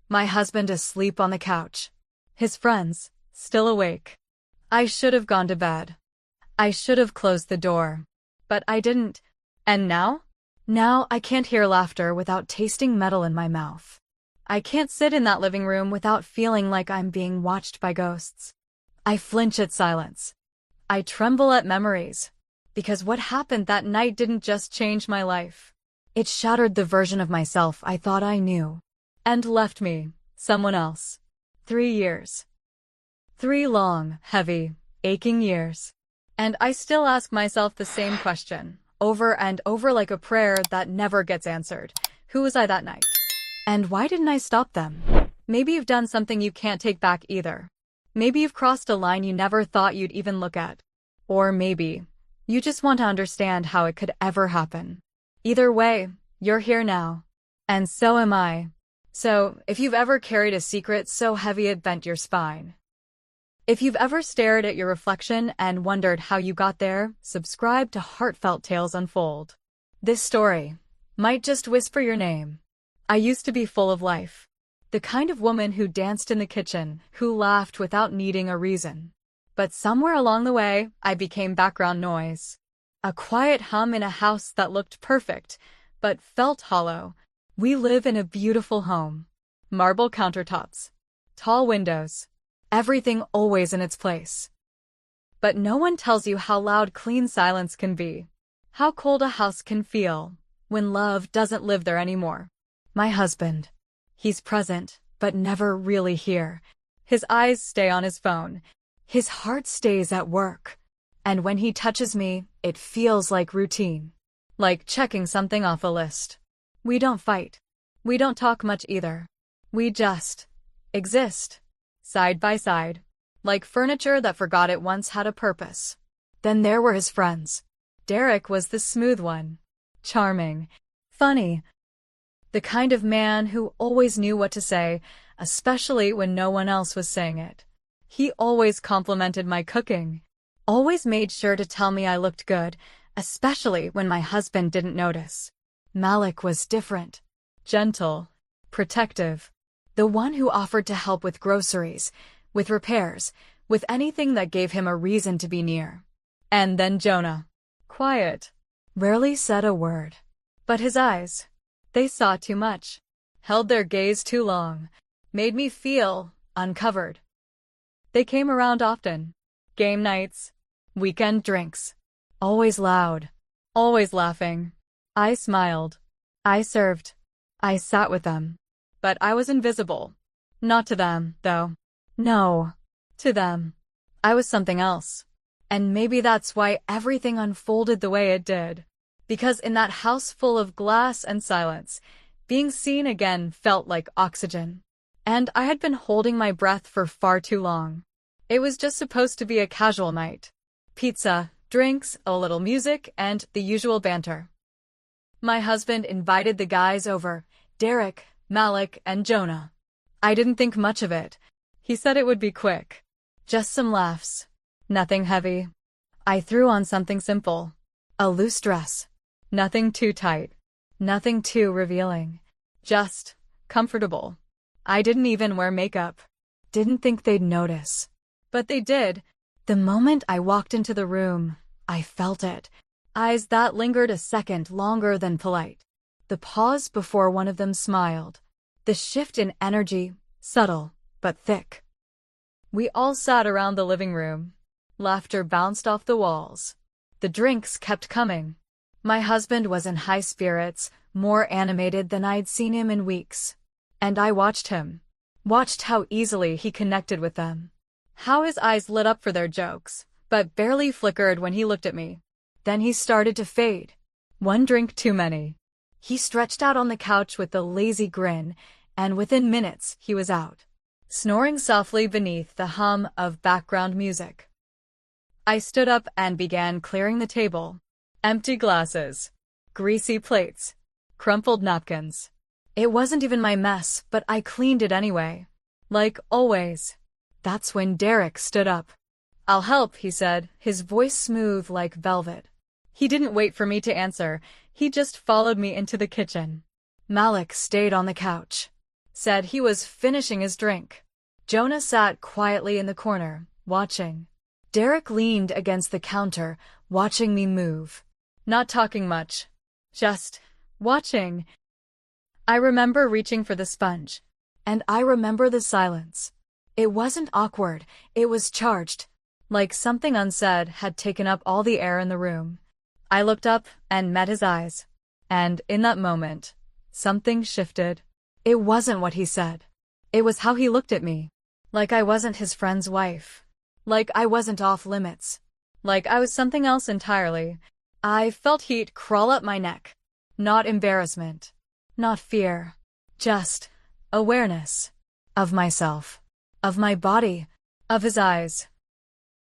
My husband asleep on the couch. His friends, still awake. I should have gone to bed. I should have closed the door. But I didn't. And now? Now I can't hear laughter without tasting metal in my mouth. I can't sit in that living room without feeling like I'm being watched by ghosts. I flinch at silence. I tremble at memories. Because what happened that night didn't just change my life. It shattered the version of myself I thought I knew. And left me, someone else. 3 years. 3 long, heavy, aching years. And I still ask myself the same question, over and over like a prayer that never gets answered. Who was I that night? And why didn't I stop them? Maybe you've done something you can't take back either. Maybe you've crossed a line you never thought you'd even look at. Or maybe you just want to understand how it could ever happen. Either way, you're here now. And so am I. So, if you've ever carried a secret so heavy it bent your spine, if you've ever stared at your reflection and wondered how you got there, subscribe to Heartfelt Tales Unfold. This story might just whisper your name. I used to be full of life. The kind of woman who danced in the kitchen, who laughed without needing a reason. But somewhere along the way, I became background noise. A quiet hum in a house that looked perfect, but felt hollow. We live in a beautiful home. Marble countertops. Tall windows. Everything always in its place. But no one tells you how loud clean silence can be. How cold a house can feel when love doesn't live there anymore. My husband. He's present, but never really here. His eyes stay on his phone. His heart stays at work. And when he touches me, it feels like routine. Like checking something off a list. We don't fight. We don't talk much either. We just exist. Side by side, like furniture that forgot it once had a purpose. Then there were his friends. Derek was the smooth one. Charming. Funny. The kind of man who always knew what to say, especially when no one else was saying it. He always complimented my cooking. Always made sure to tell me I looked good, especially when my husband didn't notice. Malik was different. Gentle. Protective. The one who offered to help with groceries, with repairs, with anything that gave him a reason to be near. And then Jonah. Quiet. Rarely said a word. But his eyes, they saw too much. Held their gaze too long. Made me feel uncovered. They came around often. Game nights. Weekend drinks. Always loud. Always laughing. I smiled. I served. I sat with them. But I was invisible. Not to them, though. No. To them. I was something else. And maybe that's why everything unfolded the way it did. Because in that house full of glass and silence, being seen again felt like oxygen. And I had been holding my breath for far too long. It was just supposed to be a casual night. Pizza, drinks, a little music, and the usual banter. My husband invited the guys over. Derek, Malik, and Jonah. I didn't think much of it. He said it would be quick. Just some laughs. Nothing heavy. I threw on something simple. A loose dress. Nothing too tight. Nothing too revealing. Just comfortable. I didn't even wear makeup. Didn't think they'd notice. But they did. The moment I walked into the room, I felt it. Eyes that lingered a second longer than polite. The pause before one of them smiled. The shift in energy, subtle, but thick. We all sat around the living room. Laughter bounced off the walls. The drinks kept coming. My husband was in high spirits, more animated than I'd seen him in weeks. And I watched him. Watched how easily he connected with them. How his eyes lit up for their jokes, but barely flickered when he looked at me. Then he started to fade. One drink too many. He stretched out on the couch with a lazy grin, and within minutes he was out, snoring softly beneath the hum of background music. I stood up and began clearing the table. Empty glasses, greasy plates, crumpled napkins. It wasn't even my mess, but I cleaned it anyway. Like always. That's when Derek stood up. "I'll help," he said, his voice smooth like velvet. He didn't wait for me to answer. He just followed me into the kitchen. Malik stayed on the couch. said he was finishing his drink. Jonah sat quietly in the corner, watching. Derek leaned against the counter, watching me move. Not talking much. Just watching. I remember reaching for the sponge. And I remember the silence. It wasn't awkward, it was charged. Like something unsaid had taken up all the air in the room. I looked up and met his eyes. And in that moment, something shifted. It wasn't what he said. It was how he looked at me. Like I wasn't his friend's wife. Like I wasn't off limits. Like I was something else entirely. I felt heat crawl up my neck. Not embarrassment. Not fear. Just awareness. Of myself. Of my body. Of his eyes.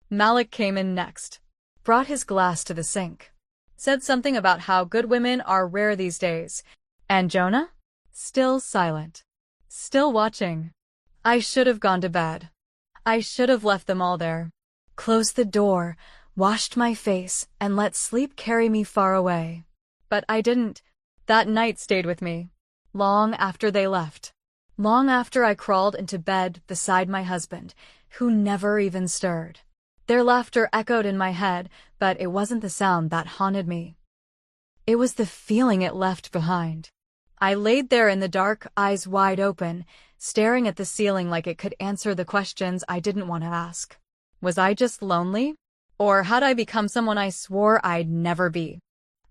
Malik came in next. Brought his glass to the sink. Said something about how good women are rare these days. And Jonah? Still silent. Still watching. I should have gone to bed. I should have left them all there. Closed the door, washed my face, and let sleep carry me far away. But I didn't. That night stayed with me. Long after they left. Long after I crawled into bed beside my husband, who never even stirred. Their laughter echoed in my head, but it wasn't the sound that haunted me. It was the feeling it left behind. I laid there in the dark, eyes wide open, staring at the ceiling like it could answer the questions I didn't want to ask. Was I just lonely? Or had I become someone I swore I'd never be?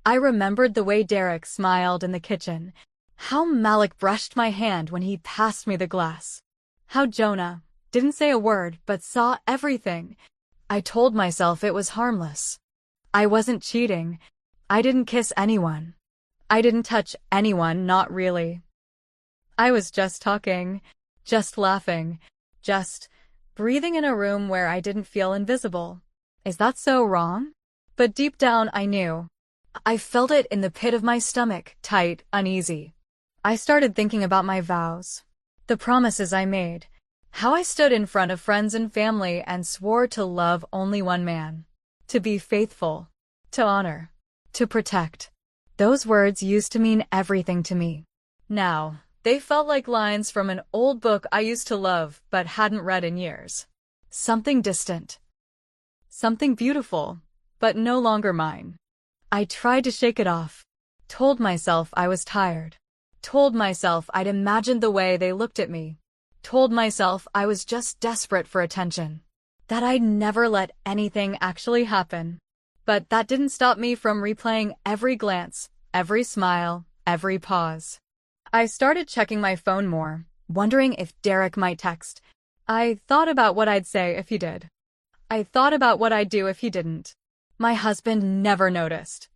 I remembered the way Derek smiled in the kitchen, how Malik brushed my hand when he passed me the glass, how Jonah didn't say a word but saw everything. I told myself it was harmless. I wasn't cheating. I didn't kiss anyone. I didn't touch anyone, not really. I was just talking, just laughing, just breathing in a room where I didn't feel invisible. Is that so wrong? But deep down I knew. I felt it in the pit of my stomach, tight, uneasy. I started thinking about my vows, the promises I made, how I stood in front of friends and family and swore to love only one man, to be faithful, to honor, to protect. Those words used to mean everything to me. Now, they felt like lines from an old book I used to love but hadn't read in years. Something distant. Something beautiful, but no longer mine. I tried to shake it off. Told myself I was tired. Told myself I'd imagined the way they looked at me. Told myself I was just desperate for attention. That I'd never let anything actually happen. But that didn't stop me from replaying every glance, every smile, every pause. I started checking my phone more, wondering if Derek might text. I thought about what I'd say if he did. I thought about what I'd do if he didn't. My husband never noticed.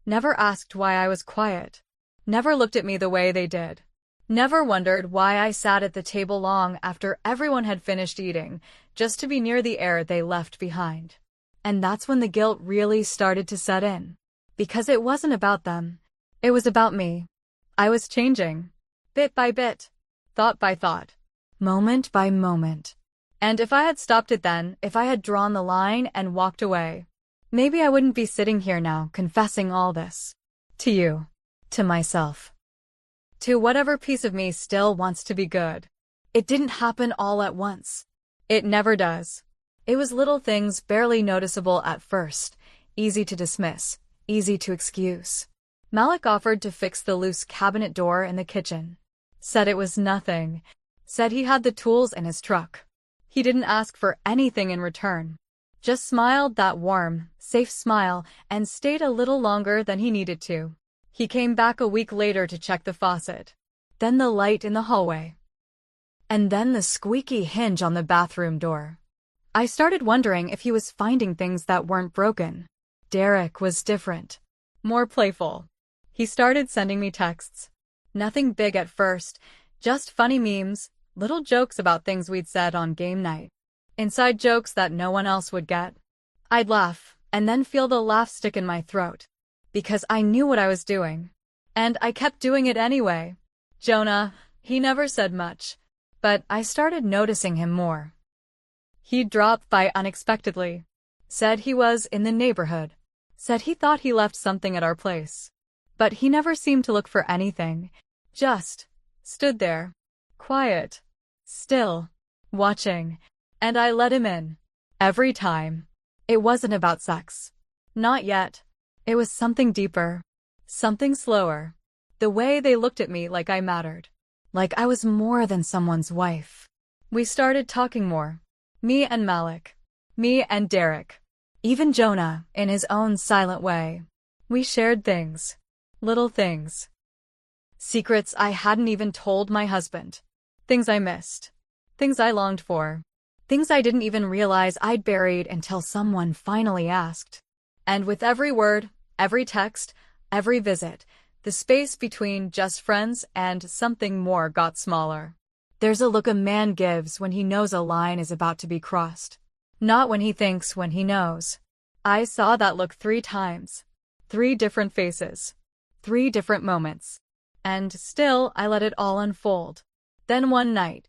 Never asked why I was quiet. Never looked at me the way they did. Never wondered why I sat at the table long after everyone had finished eating, just to be near the air they left behind. And that's when the guilt really started to set in. Because it wasn't about them. It was about me. I was changing. Bit by bit. Thought by thought. Moment by moment. And if I had stopped it then, if I had drawn the line and walked away, maybe I wouldn't be sitting here now confessing all this. To you. To myself. To whatever piece of me still wants to be good. It didn't happen all at once. It never does. It was little things barely noticeable at first, easy to dismiss, easy to excuse. Malik offered to fix the loose cabinet door in the kitchen. Said it was nothing. Said he had the tools in his truck. He didn't ask for anything in return. Just smiled that warm, safe smile and stayed a little longer than he needed to. He came back a week later to check the faucet. Then the light in the hallway. And then the squeaky hinge on the bathroom door. I started wondering if he was finding things that weren't broken. Derek was different. More playful. He started sending me texts. Nothing big at first, just funny memes, little jokes about things we'd said on game night. Inside jokes that no one else would get. I'd laugh, and then feel the laugh stick in my throat. Because I knew what I was doing. And I kept doing it anyway. Jonah, he never said much. But I started noticing him more. He'd drop by unexpectedly. Said he was in the neighborhood. Said he thought he left something at our place. But he never seemed to look for anything. Just stood there. Quiet. Still. Watching. And I let him in. Every time. It wasn't about sex. Not yet. It was something deeper. Something slower. The way they looked at me like I mattered. Like I was more than someone's wife. We started talking more. Me and Malik. Me and Derek. Even Jonah, in his own silent way. We shared things. Little things. Secrets I hadn't even told my husband. Things I missed. Things I longed for. Things I didn't even realize I'd buried until someone finally asked. And with every word, every text, every visit, the space between just friends and something more got smaller. There's a look a man gives when he knows a line is about to be crossed. Not when he thinks, when he knows. I saw that look 3 times. 3 different faces. 3 different moments. And still, I let it all unfold. Then one night,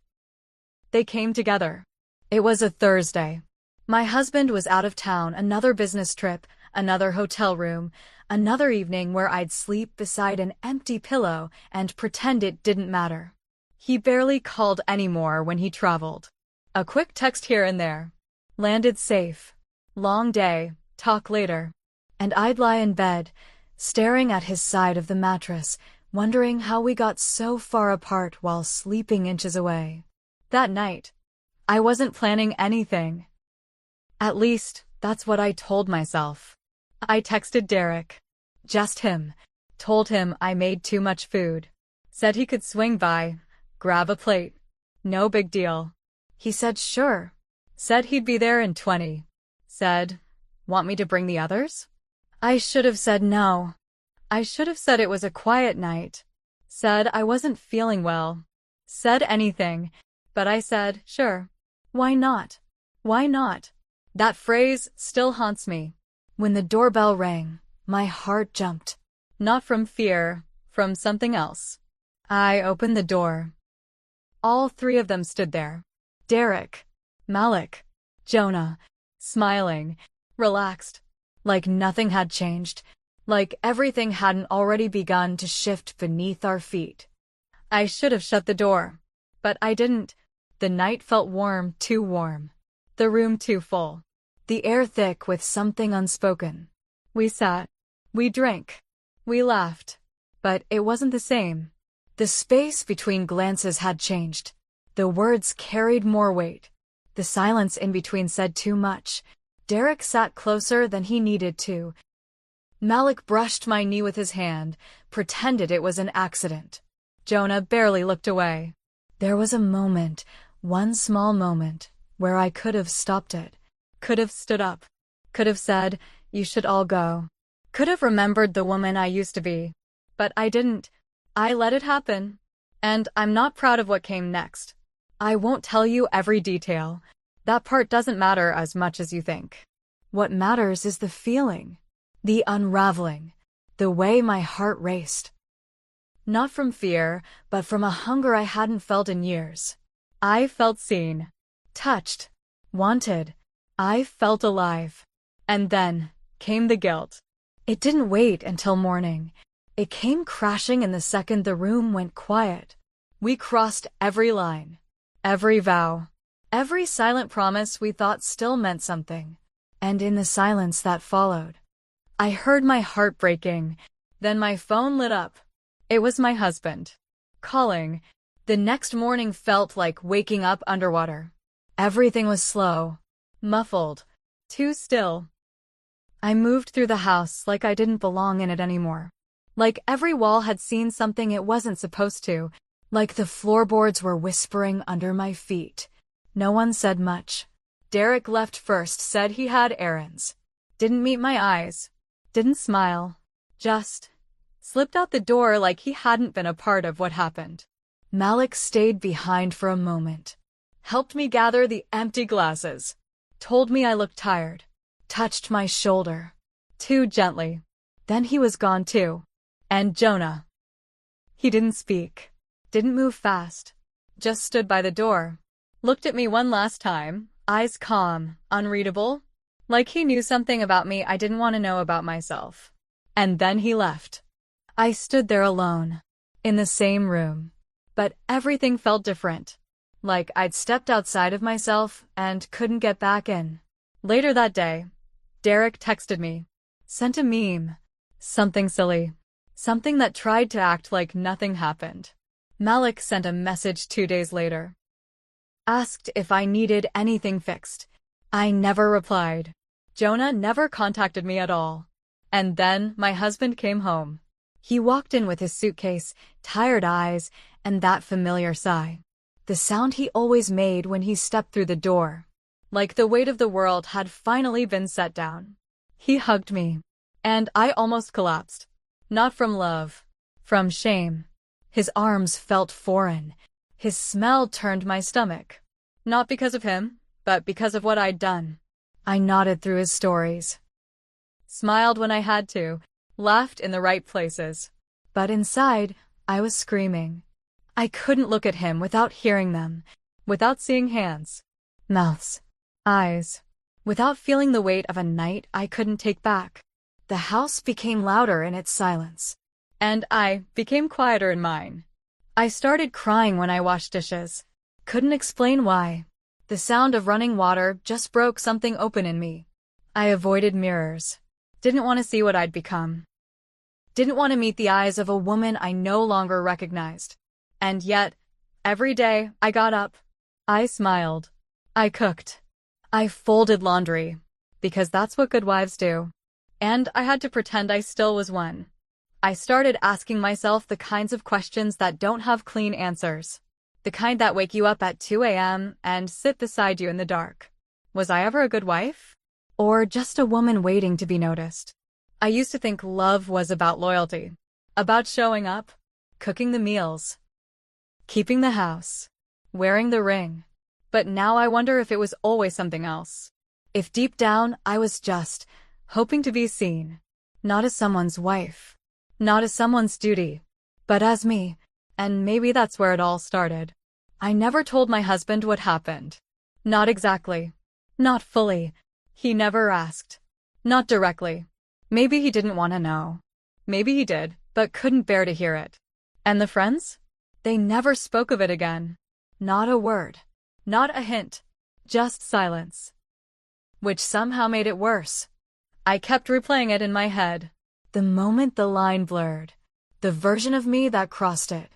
they came together. It was a Thursday. My husband was out of town, another business trip, another hotel room, another evening where I'd sleep beside an empty pillow and pretend it didn't matter. He barely called anymore when he traveled. A quick text here and there. Landed safe. Long day, talk later. And I'd lie in bed, staring at his side of the mattress, wondering how we got so far apart while sleeping inches away. That night, I wasn't planning anything. At least, that's what I told myself. I texted Derek. Just him. Told him I made too much food. Said he could swing by, grab a plate. No big deal. He said sure. Said he'd be there in 20. Said, want me to bring the others? I should have said no. I should have said it was a quiet night. Said I wasn't feeling well. Said anything. But I said, sure. Why not? Why not? That phrase still haunts me. When the doorbell rang, my heart jumped. Not from fear, from something else. I opened the door. All 3 of them stood there. Derek, Malik, Jonah, smiling, relaxed, like nothing had changed, like everything hadn't already begun to shift beneath our feet. I should have shut the door, but I didn't. The night felt warm, too warm. The room too full. The air thick with something unspoken. We sat. We drank. We laughed. But it wasn't the same. The space between glances had changed. The words carried more weight. The silence in between said too much. Derek sat closer than he needed to. Malik brushed my knee with his hand, pretended it was an accident. Jonah barely looked away. There was a moment, one small moment, where I could have stopped it. Could have stood up. Could have said, you should all go. Could have remembered the woman I used to be. But I didn't. I let it happen. And I'm not proud of what came next. I won't tell you every detail. That part doesn't matter as much as you think. What matters is the feeling. The unraveling. The way my heart raced. Not from fear, but from a hunger I hadn't felt in years. I felt seen. Touched. Wanted. I felt alive. And then came the guilt. It didn't wait until morning. It came crashing in the second the room went quiet. We crossed every line. Every vow. Every silent promise we thought still meant something. And in the silence that followed, I heard my heart breaking. Then my phone lit up. It was my husband. Calling. The next morning felt like waking up underwater. Everything was slow. Muffled. Too still. I moved through the house like I didn't belong in it anymore. Like every wall had seen something it wasn't supposed to. Like the floorboards were whispering under my feet. No one said much. Derek left first, said he had errands. Didn't meet my eyes. Didn't smile. Just slipped out the door like he hadn't been a part of what happened. Malik stayed behind for a moment. Helped me gather the empty glasses. Told me I looked tired. Touched my shoulder. Too gently. Then he was gone too. And Jonah. He didn't speak. Didn't move fast. Just stood by the door. Looked at me one last time, eyes calm, unreadable. Like he knew something about me I didn't want to know about myself. And then he left. I stood there alone. In the same room. but everything felt different. Like I'd stepped outside of myself and couldn't get back in. Later that day, Derek texted me. Sent a meme. Something silly. Something that tried to act like nothing happened. Malik sent a message 2 days later. Asked if I needed anything fixed. I never replied. Jonah never contacted me at all. And then my husband came home. He walked in with his suitcase, tired eyes, and that familiar sigh. The sound he always made when he stepped through the door. Like the weight of the world had finally been set down. He hugged me. And I almost collapsed. Not from love. From shame. His arms felt foreign. His smell turned my stomach. Not because of him, but because of what I'd done. I nodded through his stories. Smiled when I had to. Laughed in the right places. But inside, I was screaming. I couldn't look at him without hearing them. Without seeing hands. Mouths. Eyes. Without feeling the weight of a night I couldn't take back. The house became louder in its silence. And I became quieter in mine. I started crying when I washed dishes. Couldn't explain why. The sound of running water just broke something open in me. I avoided mirrors. Didn't want to see what I'd become. Didn't want to meet the eyes of a woman I no longer recognized. And yet, every day I got up. I smiled. I cooked. I folded laundry. Because that's what good wives do. And I had to pretend I still was one. I started asking myself the kinds of questions that don't have clean answers. The kind that wake you up at 2 a.m. and sit beside you in the dark. Was I ever a good wife? Or just a woman waiting to be noticed? I used to think love was about loyalty. About showing up. Cooking the meals. Keeping the house. Wearing the ring. But now I wonder if it was always something else. If deep down I was just hoping to be seen. Not as someone's wife. Not as someone's duty. But as me. And maybe that's where it all started. I never told my husband what happened. Not exactly. Not fully. He never asked. Not directly. Maybe he didn't want to know. Maybe he did, but couldn't bear to hear it. And the friends? They never spoke of it again. Not a word. Not a hint. Just silence. Which somehow made it worse. I kept replaying it in my head. The moment the line blurred. The version of me that crossed it.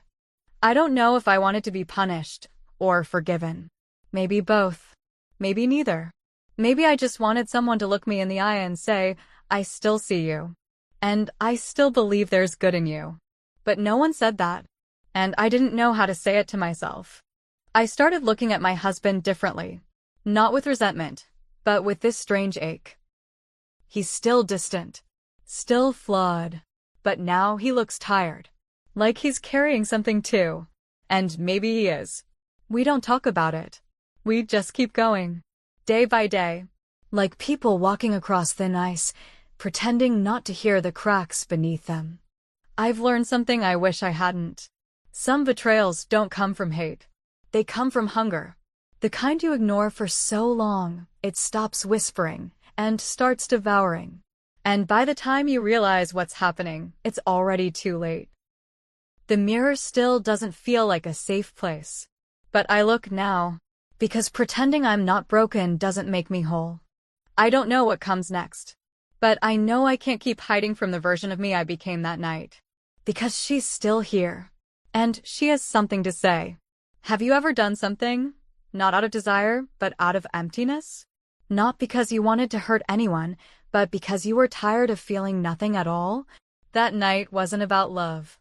I don't know if I wanted to be punished or forgiven. Maybe both. Maybe neither. Maybe I just wanted someone to look me in the eye and say, I still see you. And I still believe there's good in you. But no one said that. And I didn't know how to say it to myself. I started looking at my husband differently. Not with resentment, but with this strange ache. He's still distant. Still flawed. But now he looks tired. Like he's carrying something too. And maybe he is. We don't talk about it. We just keep going. Day by day. Like people walking across thin ice, pretending not to hear the cracks beneath them. I've learned something I wish I hadn't. Some betrayals don't come from hate. They come from hunger. The kind you ignore for so long, it stops whispering and starts devouring. And by the time you realize what's happening, it's already too late. The mirror still doesn't feel like a safe place. But I look now, because pretending I'm not broken doesn't make me whole. I don't know what comes next. But I know I can't keep hiding from the version of me I became that night. Because she's still here. And she has something to say. Have you ever done something? Not out of desire, but out of emptiness? Not because you wanted to hurt anyone, but because you were tired of feeling nothing at all? That night wasn't about love.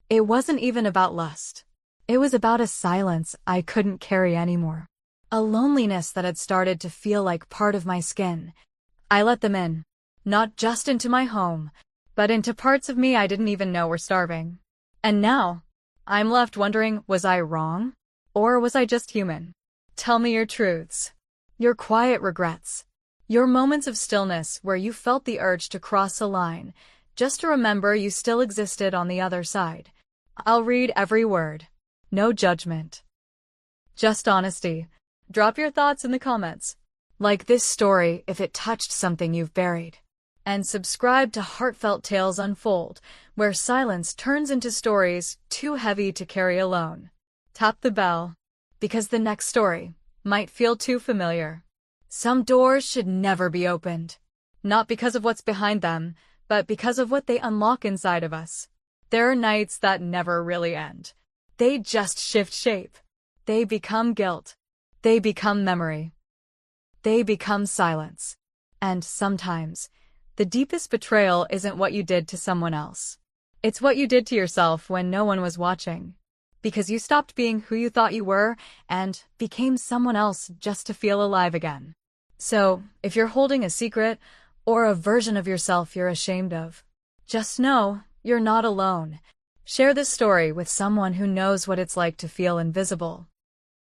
It wasn't even about lust. It was about a silence I couldn't carry anymore. A loneliness that had started to feel like part of my skin. I let them in. Not just into my home, but into parts of me I didn't even know were starving. And now, I'm left wondering, was I wrong? Or was I just human? Tell me your truths. Your quiet regrets. Your moments of stillness where you felt the urge to cross a line, just to remember you still existed on the other side. I'll read every word. No judgment. Just honesty. Drop your thoughts in the comments. Like this story if it touched something you've buried. And subscribe to Heartfelt Tales Unfold, where silence turns into stories too heavy to carry alone. Tap the bell, because the next story might feel too familiar. Some doors should never be opened. Not because of what's behind them, but because of what they unlock inside of us. There are nights that never really end. They just shift shape. They become guilt. They become memory. They become silence. And sometimes, the deepest betrayal isn't what you did to someone else. It's what you did to yourself when no one was watching. Because you stopped being who you thought you were and became someone else just to feel alive again. So, if you're holding a secret or a version of yourself you're ashamed of, just know you're not alone. Share this story with someone who knows what it's like to feel invisible.